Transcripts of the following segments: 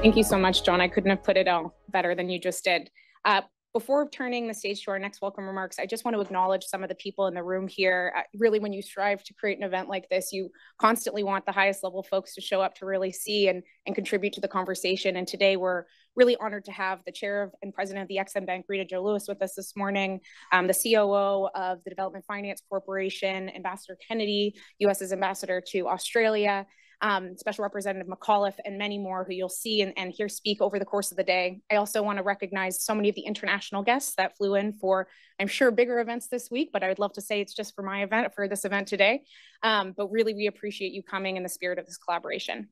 Thank you so much, John. I couldn't have put it all better than you just did. Before turning the stage to our next welcome remarks, I just want to acknowledge some of the people in the room here. Really, when you strive to create an event like this, you constantly want the highest level folks to show up to really see and contribute to the conversation. And today we're really honored to have the chair and president of the EXIM Bank, Rita Jo Lewis, with us this morning, the COO of the Development Finance Corporation, Ambassador Kennedy, US's ambassador to Australia, Special Representative McAuliffe, and many more who you'll see and hear speak over the course of the day. I also want to recognize so many of the international guests that flew in for, I'm sure, bigger events this week, but I would love to say it's just for my event, for this event today. But really, we appreciate you coming in the spirit of this collaboration.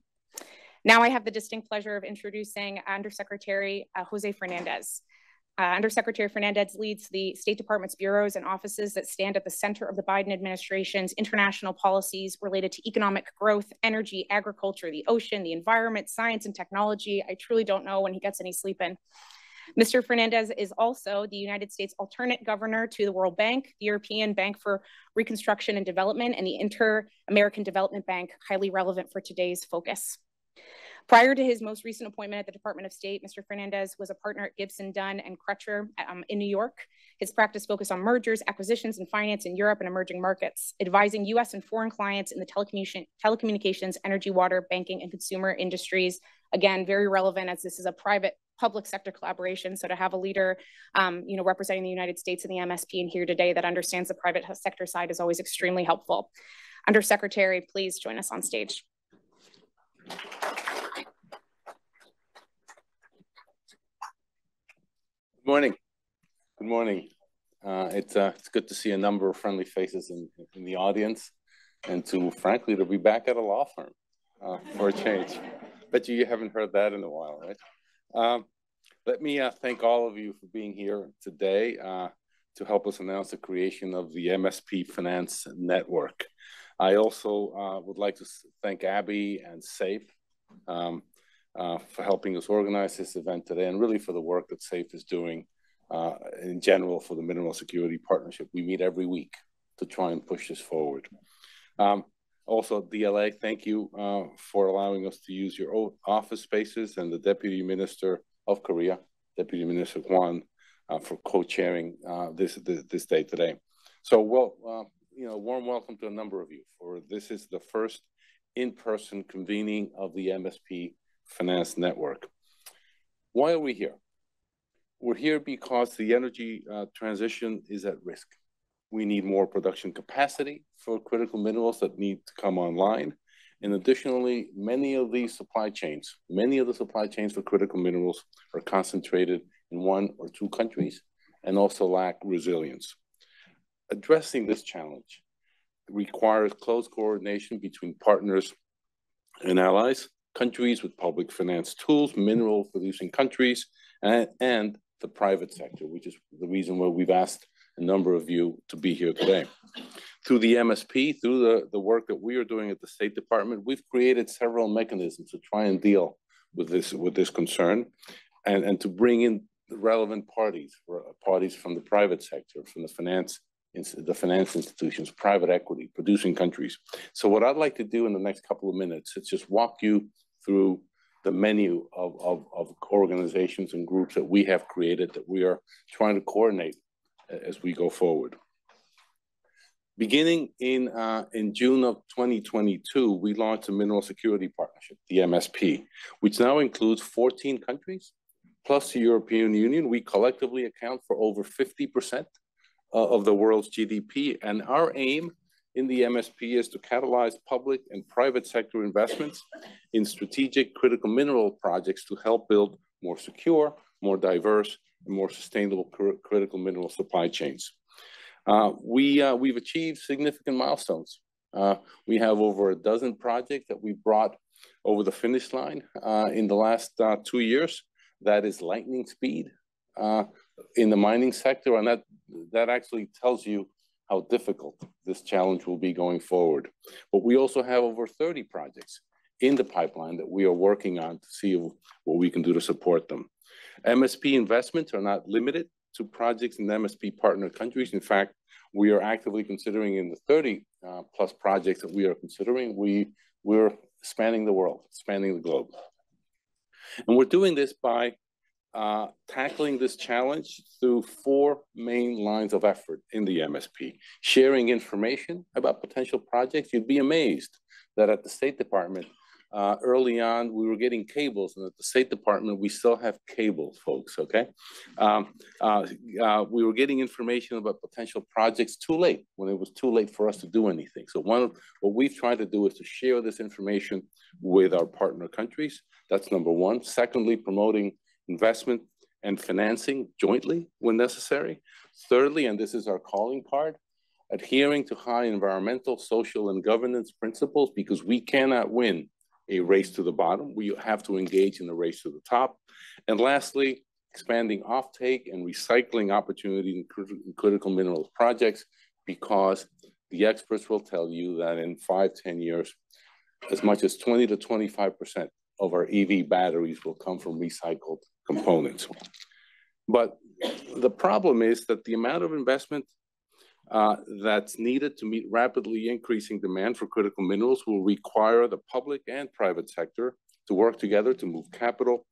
Now I have the distinct pleasure of introducing Undersecretary Jose Fernandez. Undersecretary Fernandez leads the State Department's bureaus and offices that stand at the center of the Biden administration's international policies related to economic growth, energy, agriculture, the ocean, the environment, science, and technology. I truly don't know when he gets any sleep in. Mr. Fernandez is also the United States alternate governor to the World Bank, the European Bank for Reconstruction and Development, and the Inter-American Development Bank, highly relevant for today's focus. Prior to his most recent appointment at the Department of State, Mr. Fernandez was a partner at Gibson, Dunn & Crutcher in New York. His practice focused on mergers, acquisitions, and finance in Europe and emerging markets, advising U.S. and foreign clients in the telecommunications, energy, water, banking, and consumer industries. Again, very relevant as this is a private-public sector collaboration. So to have a leader, representing the United States and the MSP in here today that understands the private sector side is always extremely helpful. Undersecretary, please join us on stage. Good morning. Good morning. It's good to see a number of friendly faces in the audience, and frankly, to be back at a law firm for a change. Bet you haven't heard that in a while, right? Let me thank all of you for being here today to help us announce the creation of the MSP Finance Network. I also would like to thank Abby and SAFE for helping us organize this event today, and really for the work that SAFE is doing in general for the Mineral Security Partnership. We meet every week to try and push this forward. Also, DLA, thank you for allowing us to use your office spaces, and the Deputy Minister of Korea, Deputy Minister Hwan, for co-chairing this day today. So, warm welcome to a number of you. This is the first in-person convening of the MSP Finance Network. Why are we here? We're here because the energy transition is at risk. We need more production capacity for critical minerals that need to come online. And additionally, many of the supply chains for critical minerals are concentrated in one or two countries and also lack resilience. Addressing this challenge requires close coordination between partners and allies, countries with public finance tools, mineral producing countries, and the private sector, which is the reason why we've asked a number of you to be here today. Through the MSP, through the work that we are doing at the State Department, we've created several mechanisms to try and deal with this concern, and to bring in the relevant parties from the private sector, from the finance institutions, private equity, producing countries. So what I'd like to do in the next couple of minutes is just walk you through the menu of organizations and groups that we have created that we are trying to coordinate as we go forward. Beginning in June of 2022, we launched a Mineral Security Partnership, the MSP, which now includes 14 countries, plus the European Union. We collectively account for over 50% of the world's GDP, and our aim in the MSP is to catalyze public and private sector investments in strategic critical mineral projects to help build more secure, more diverse, and more sustainable critical mineral supply chains. We've achieved significant milestones. We have over a dozen projects that we brought over the finish line in the last 2 years. That is lightning speed in the mining sector, and that actually tells you how difficult this challenge will be going forward. But we also have over 30 projects in the pipeline that we are working on to see what we can do to support them. MSP investments are not limited to projects in MSP partner countries. In fact, we are actively considering in the 30 plus projects that we are considering, we're spanning the world, spanning the globe. And we're doing this by tackling this challenge through 4 main lines of effort in the MSP. Sharing information about potential projects. You'd be amazed that at the State Department, early on, we were getting cables, and at the State Department, we still have cables, folks, okay? We were getting information about potential projects too late, when it was too late for us to do anything. So what we've tried to do is to share this information with our partner countries. That's number 1. Secondly, promoting investment and financing jointly when necessary. Thirdly, and this is our calling card, adhering to high environmental, social, and governance principles, because we cannot win a race to the bottom. We have to engage in a race to the top. And lastly, expanding offtake and recycling opportunities in critical minerals projects, because the experts will tell you that in 5-10 years, as much as 20 to 25% of our EV batteries will come from recycled components. But the problem is that the amount of investment that's needed to meet rapidly increasing demand for critical minerals will require the public and private sector to work together to move capital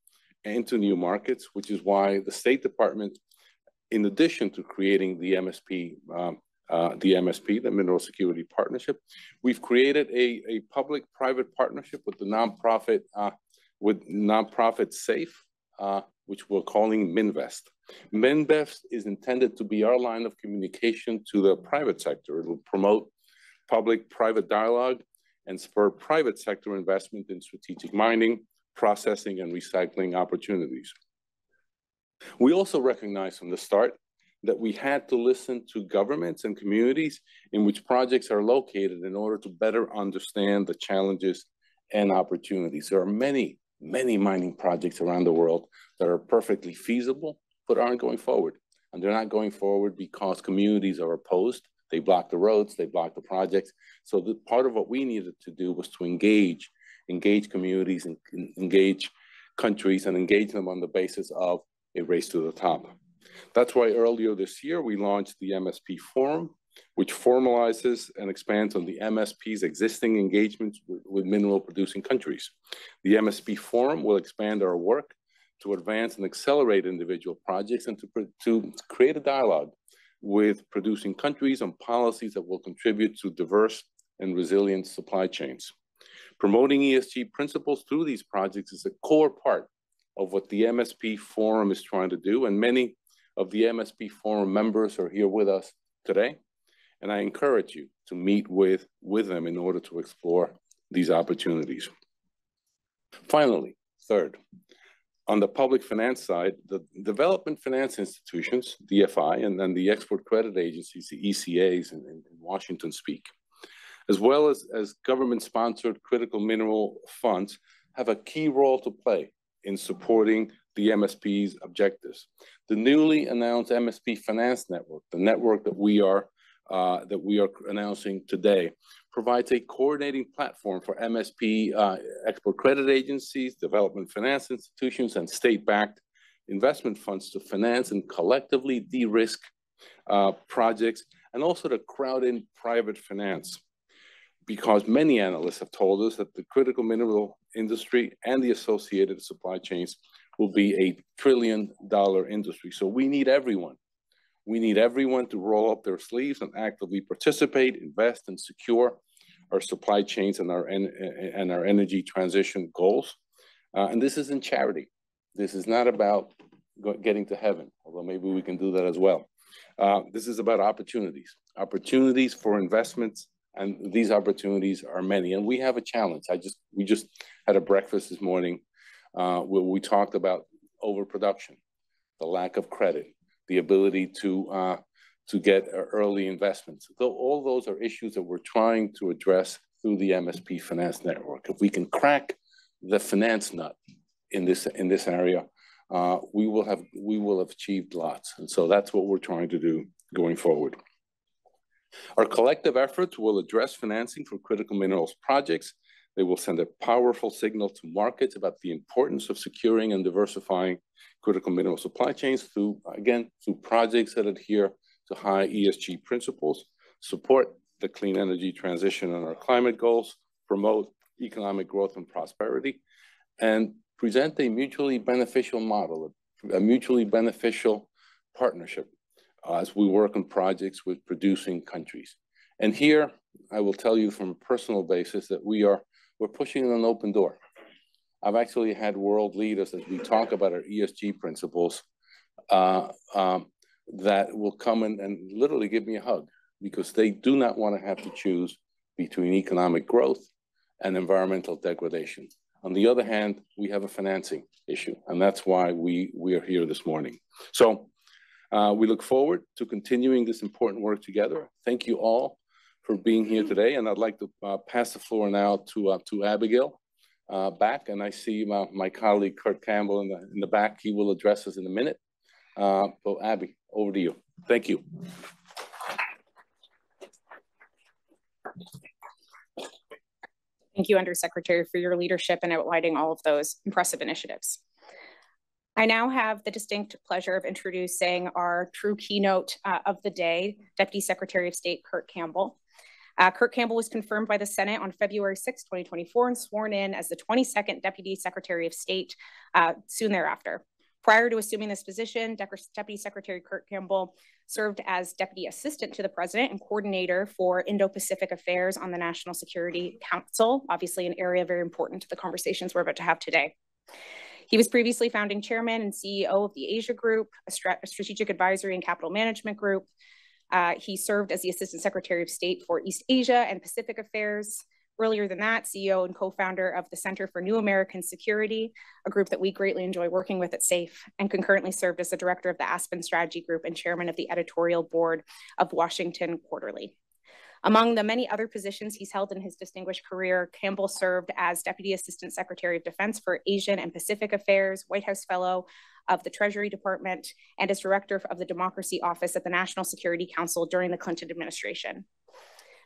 into new markets, which is why the State Department, in addition to creating the MSP, the Mineral Security Partnership, we've created a public-private partnership with the nonprofit SAFE, which we're calling MINVEST. MINVEST is intended to be our line of communication to the private sector. It will promote public-private dialogue and spur private sector investment in strategic mining, processing, and recycling opportunities. We also recognize from the start that we had to listen to governments and communities in which projects are located in order to better understand the challenges and opportunities. There are many mining projects around the world that are perfectly feasible, but aren't going forward. And they're not going forward because communities are opposed. They block the roads, they block the projects. So part of what we needed to do was to engage communities and engage countries and engage them on the basis of a race to the top. That's why earlier this year, we launched the MSP Forum, which formalizes and expands on the MSP's existing engagements with mineral producing countries. The MSP Forum will expand our work to advance and accelerate individual projects and to create a dialogue with producing countries on policies that will contribute to diverse and resilient supply chains. Promoting ESG principles through these projects is a core part of what the MSP Forum is trying to do, and many of the MSP Forum members are here with us today, and I encourage you to meet with them in order to explore these opportunities. Finally, third, on the public finance side, the development finance institutions, DFI, and then the export credit agencies, the ECAs in Washington speak, as well as government-sponsored critical mineral funds, have a key role to play in supporting the MSP's objectives. The newly announced MSP Finance Network, the network that we are announcing today, provides a coordinating platform for MSP export credit agencies, development finance institutions, and state-backed investment funds to finance and collectively de-risk projects, and also to crowd in private finance. Because many analysts have told us that the critical mineral industry and the associated supply chains will be a $1 trillion industry. So we need everyone. We need everyone to roll up their sleeves and actively participate, invest, and secure our supply chains and our energy transition goals. And this isn't charity. This is not about getting to heaven, although maybe we can do that as well. This is about opportunities for investments, and these opportunities are many. And we have a challenge. We just had a breakfast this morning where we talked about overproduction, the lack of credit, the ability to get early investments. So all those are issues that we're trying to address through the MSP Finance Network. If we can crack the finance nut in this area, we will have achieved lots. And so that's what we're trying to do going forward. Our collective efforts will address financing for critical minerals projects. They will send a powerful signal to markets about the importance of securing and diversifying critical mineral supply chains through projects that adhere to high ESG principles, support the clean energy transition and our climate goals, promote economic growth and prosperity, and present a mutually beneficial model, a mutually beneficial partnership as we work on projects with producing countries. And here, I will tell you from a personal basis that we're pushing an open door. I've actually had world leaders, as we talk about our ESG principles, that will come in and literally give me a hug because they do not want to have to choose between economic growth and environmental degradation. On the other hand, we have a financing issue, and that's why we are here this morning. So we look forward to continuing this important work together. Thank you all for being here today, and I'd like to pass the floor now to Abigail back, and I see my colleague Kurt Campbell in the back. He will address us in a minute. So Abby, over to you. Thank you. Thank you, Undersecretary, for your leadership in outlining all of those impressive initiatives. I now have the distinct pleasure of introducing our true keynote of the day, Deputy Secretary of State Kurt Campbell. Kurt Campbell was confirmed by the Senate on February 6, 2024, and sworn in as the 22nd Deputy Secretary of State soon thereafter. Prior to assuming this position, Deputy Secretary Kurt Campbell served as Deputy Assistant to the President and Coordinator for Indo-Pacific Affairs on the National Security Council, obviously an area very important to the conversations we're about to have today. He was previously founding chairman and CEO of the Asia Group, a strategic advisory and capital management group. He served as the Assistant Secretary of State for East Asia and Pacific Affairs. Earlier than that, CEO and co-founder of the Center for New American Security, a group that we greatly enjoy working with at SAFE, and concurrently served as the director of the Aspen Strategy Group and chairman of the editorial board of Washington Quarterly. Among the many other positions he's held in his distinguished career, Campbell served as Deputy Assistant Secretary of Defense for Asian and Pacific Affairs, White House Fellow of the Treasury Department, and as Director of the Democracy Office at the National Security Council during the Clinton administration.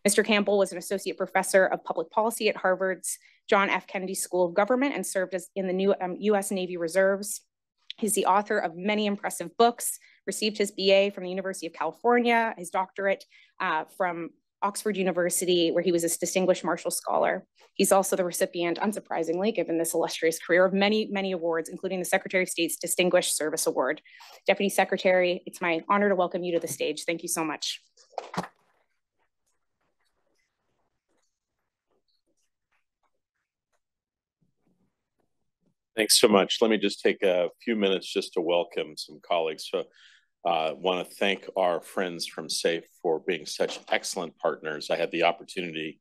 Mr. Campbell was an associate professor of public policy at Harvard's John F. Kennedy School of Government and served as in the new U.S. Navy Reserves. He's the author of many impressive books, received his BA from the University of California, his doctorate from Oxford University, where he was a distinguished Marshall Scholar. He's also the recipient, unsurprisingly, given this illustrious career, of many, many awards, including the Secretary of State's Distinguished Service Award. Deputy Secretary, it's my honor to welcome you to the stage. Thank you so much. Thanks so much. Let me just take a few minutes just to welcome some colleagues. So I want to thank our friends from SAFE for being such excellent partners. I had the opportunity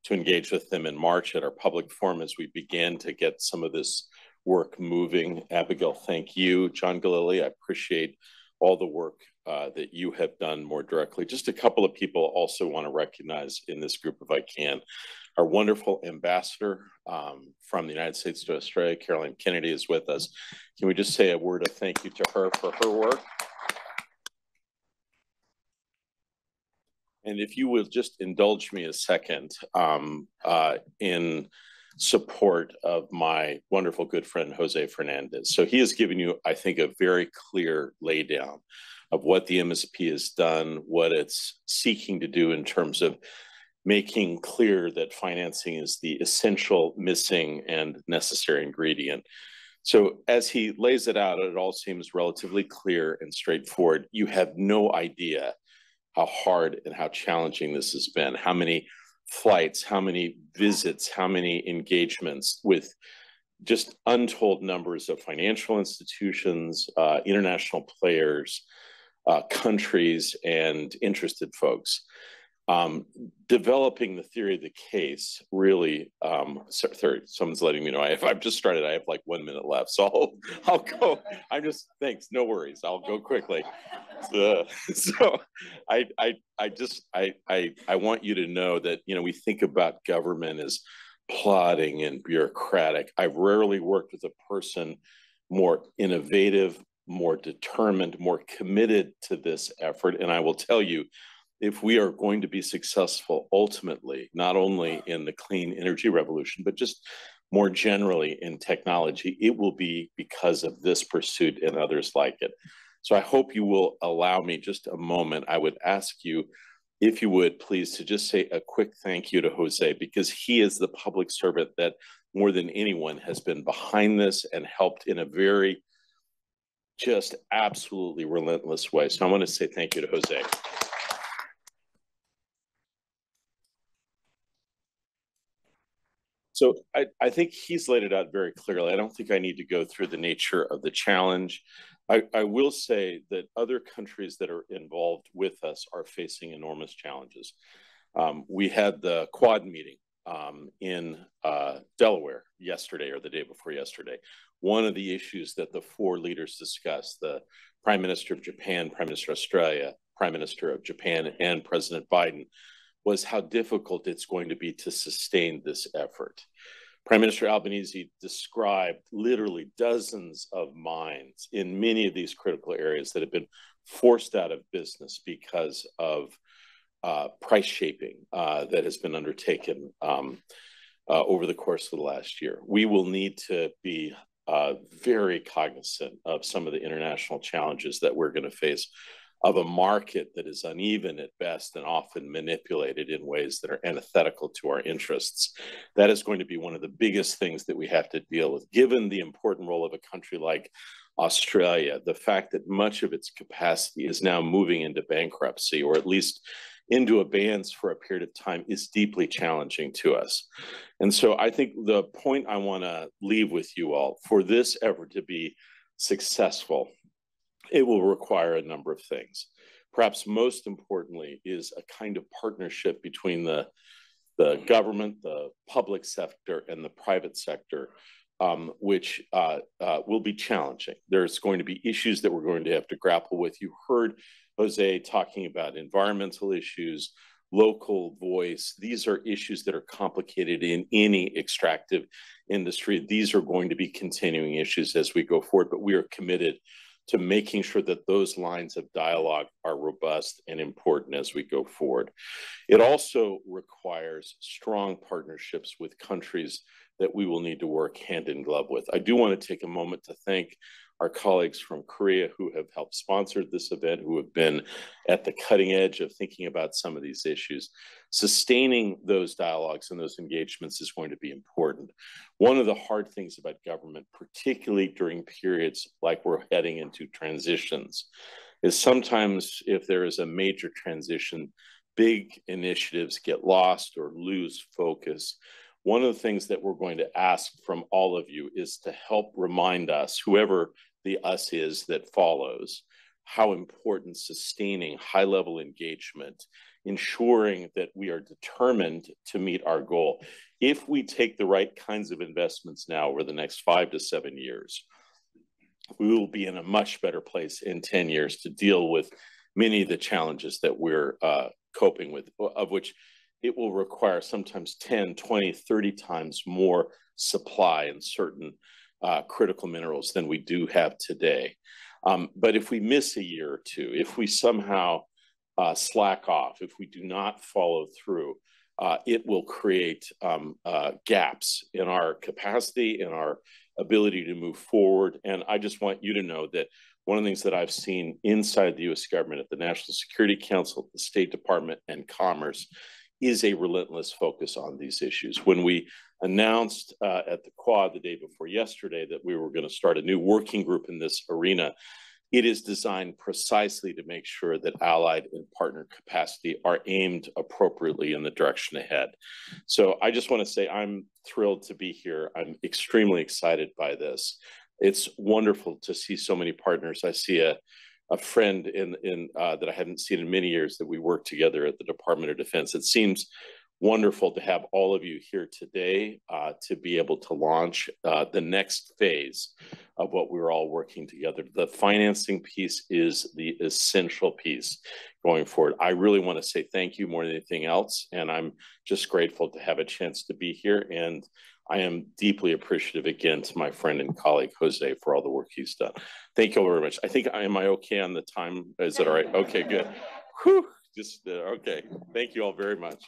to engage with them in March at our public forum as we began to get some of this work moving. Abigail, thank you. John Galili, I appreciate all the work that you have done more directly. Just a couple of people also want to recognize in this group, if I can. Our wonderful ambassador from the United States to Australia, Caroline Kennedy, is with us. Can we just say a word of thank you to her for her work? And if you will just indulge me a second in support of my wonderful good friend, Jose Fernandez. So he has given you, I think, a very clear laydown of what the MSP has done, what it's seeking to do in terms of making clear that financing is the essential, missing, and necessary ingredient. So as he lays it out, it all seems relatively clear and straightforward. You have no idea how hard and how challenging this has been, how many flights, how many visits, how many engagements with just untold numbers of financial institutions, international players, countries, and interested folks. Developing the theory of the case really, sorry, someone's letting me know. I've just started, I have like 1 minute left. So I'll go, thanks, no worries. I'll go quickly. So I want you to know that, we think about government as plodding and bureaucratic. I've rarely worked with a person more innovative, more determined, more committed to this effort. And I will tell you, if we are going to be successful ultimately, not only in the clean energy revolution, but just more generally in technology, it will be because of this pursuit and others like it. So I hope you will allow me just a moment. I would ask you, if you would please, to just say a quick thank you to Jose, because he is the public servant that more than anyone, has been behind this and helped in a very just absolutely relentless way. So I want to say thank you to Jose. So I think he's laid it out very clearly. I don't think I need to go through the nature of the challenge. I will say that other countries that are involved with us are facing enormous challenges. We had the Quad meeting in Delaware yesterday or the day before yesterday. One of the issues that the four leaders discussed, the Prime Minister of Japan, Prime Minister of Australia, Prime Minister of Japan, and President Biden, was how difficult it's going to be to sustain this effort. Prime Minister Albanese described literally dozens of mines in many of these critical areas that have been forced out of business because of price shaping that has been undertaken over the course of the last year. We will need to be very cognizant of some of the international challenges that we're going to face, of a market that is uneven at best and often manipulated in ways that are antithetical to our interests. That is going to be one of the biggest things that we have to deal with, given the important role of a country like Australia. The fact that much of its capacity is now moving into bankruptcy, or at least into abeyance for a period of time, is deeply challenging to us. And so I think the point I want to leave with you all, for this effort to be successful, it will require a number of things. Perhaps most importantly is a kind of partnership between the government, the public sector, and the private sector, which will be challenging. There's going to be issues that we're going to have to grapple with. You heard Jose talking about environmental issues, local voice. These are issues that are complicated in any extractive industry. These are going to be continuing issues as we go forward, but we are committed to making sure that those lines of dialogue are robust and important as we go forward. It also requires strong partnerships with countries that we will need to work hand in glove with. I do want to take a moment to thank our colleagues from Korea who have helped sponsor this event, who have been at the cutting edge of thinking about some of these issues. Sustaining those dialogues and those engagements is going to be important. One of the hard things about government, particularly during periods like we're heading into transitions, is sometimes if there is a major transition, big initiatives get lost or lose focus. One of the things that we're going to ask from all of you is to help remind us, whoever the us is that follows, how important sustaining high-level engagement, ensuring that we are determined to meet our goal. If we take the right kinds of investments now over the next 5 to 7 years, we will be in a much better place in 10 years to deal with many of the challenges that we're coping with, of which it will require sometimes 10, 20, 30 times more supply in certain critical minerals than we do have today. But if we miss a year or two, if we somehow slack off, if we do not follow through, it will create gaps in our capacity, in our ability to move forward. And I just want you to know that one of the things that I've seen inside the US government at the National Security Council, the State Department, and Commerce is a relentless focus on these issues. When we announced at the Quad the day before yesterday that we were going to start a new working group in this arena, it is designed precisely to make sure that allied and partner capacity are aimed appropriately in the direction ahead. So I just want to say I'm thrilled to be here. I'm extremely excited by this. It's wonderful to see so many partners. I see a friend that I haven't seen in many years that we work together at the Department of Defense. It seems wonderful to have all of you here today to be able to launch the next phase of what we're all working together. The financing piece is the essential piece going forward. I really want to say thank you more than anything else, and I'm just grateful to have a chance to be here. And I am deeply appreciative again to my friend and colleague, Jose, for all the work he's done. Thank you all very much. I think, am I okay on the time? Is it all right? Okay, good. Whew, okay. Thank you all very much.